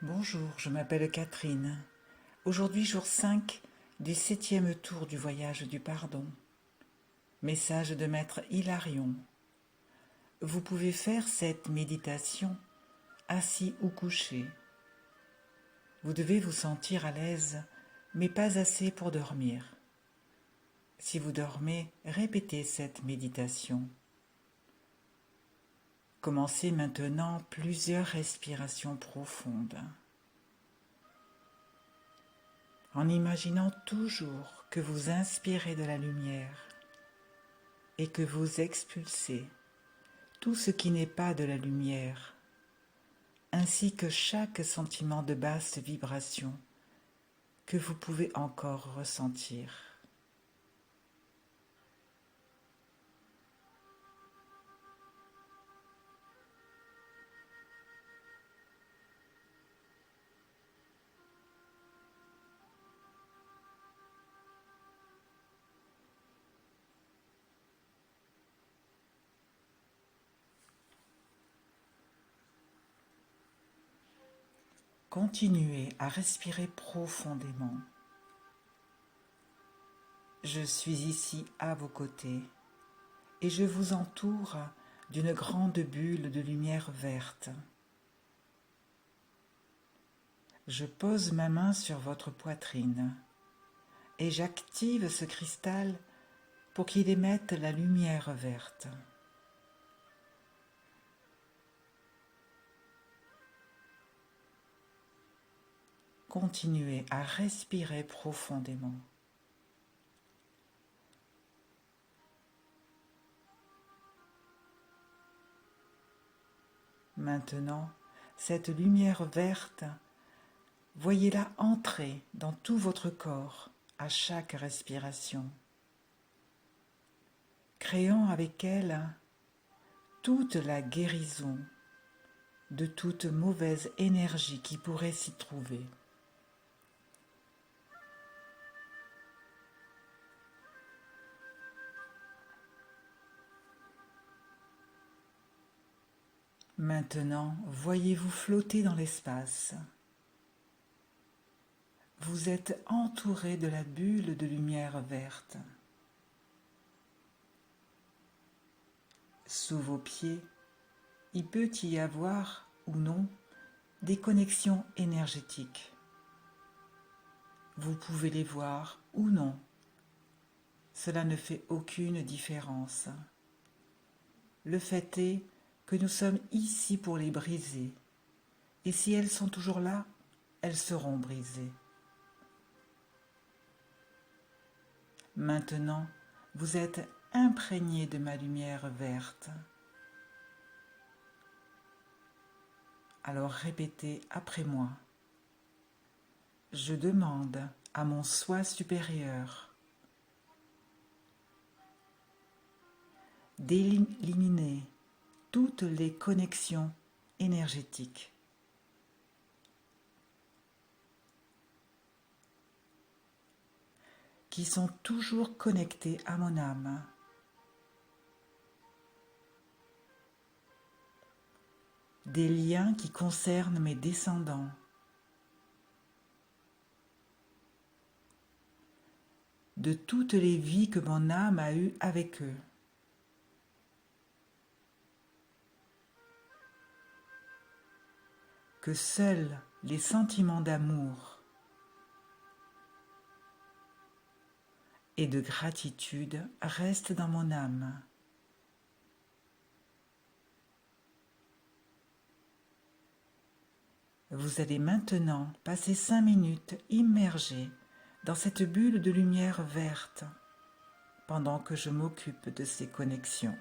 Bonjour, je m'appelle Catherine. Aujourd'hui, jour 5 du 7e tour du voyage du pardon. Message de Maître Hilarion. Vous pouvez faire cette méditation assis ou couché. Vous devez vous sentir à l'aise, mais pas assez pour dormir. Si vous dormez, répétez cette méditation. Commencez maintenant plusieurs respirations profondes. En imaginant toujours que vous inspirez de la lumière et que vous expulsez tout ce qui n'est pas de la lumière, ainsi que chaque sentiment de basse vibration que vous pouvez encore ressentir. Continuez à respirer profondément. Je suis ici à vos côtés et je vous entoure d'une grande bulle de lumière verte. Je pose ma main sur votre poitrine et j'active ce cristal pour qu'il émette la lumière verte. Continuez à respirer profondément. Maintenant, cette lumière verte, voyez-la entrer dans tout votre corps à chaque respiration, créant avec elle toute la guérison de toute mauvaise énergie qui pourrait s'y trouver. Maintenant, voyez-vous flotter dans l'espace. Vous êtes entouré de la bulle de lumière verte. Sous vos pieds, il peut y avoir ou non des connexions énergétiques. Vous pouvez les voir ou non. Cela ne fait aucune différence. Le fait est que nous sommes ici pour les briser. Et si elles sont toujours là, elles seront brisées. Maintenant, vous êtes imprégné de ma lumière verte. Alors répétez après moi. Je demande à mon soi supérieur d'éliminer toutes les connexions énergétiques qui sont toujours connectées à mon âme. Des liens qui concernent mes descendants. De toutes les vies que mon âme a eues avec eux. Que seuls les sentiments d'amour et de gratitude restent dans mon âme. Vous allez maintenant passer 5 minutes immergés dans cette bulle de lumière verte pendant que je m'occupe de ces connexions.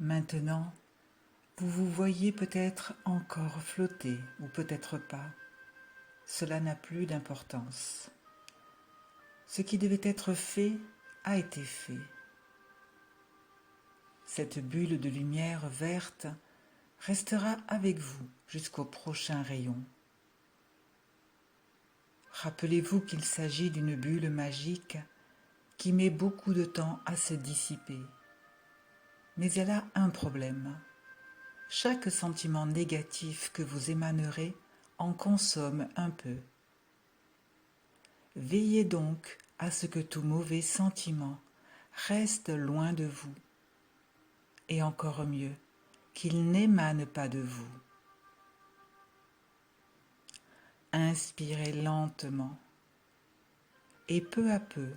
Maintenant, vous vous voyez peut-être encore flotter ou peut-être pas. Cela n'a plus d'importance. Ce qui devait être fait a été fait. Cette bulle de lumière verte restera avec vous jusqu'au prochain rayon. Rappelez-vous qu'il s'agit d'une bulle magique qui met beaucoup de temps à se dissiper. Mais elle a un problème. Chaque sentiment négatif que vous émanerez en consomme un peu. Veillez donc à ce que tout mauvais sentiment reste loin de vous, et encore mieux, qu'il n'émane pas de vous. Inspirez lentement, et peu à peu,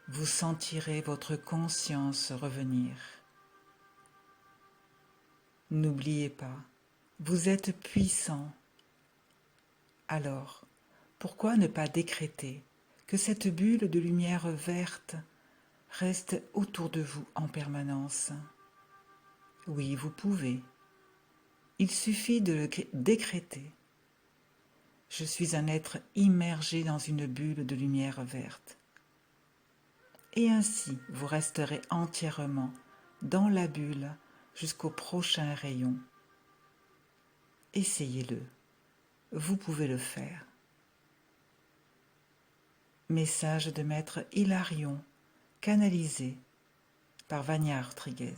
vous sentirez votre conscience revenir. N'oubliez pas, vous êtes puissant. Alors, pourquoi ne pas décréter que cette bulle de lumière verte reste autour de vous en permanence? Oui, vous pouvez. Il suffit de le décréter. Je suis un être immergé dans une bulle de lumière verte. Et ainsi, vous resterez entièrement dans la bulle jusqu'au prochain rayon. Essayez-le. Vous pouvez le faire. Message de Maître Hilarion, canalisé par Vanyar Triguez.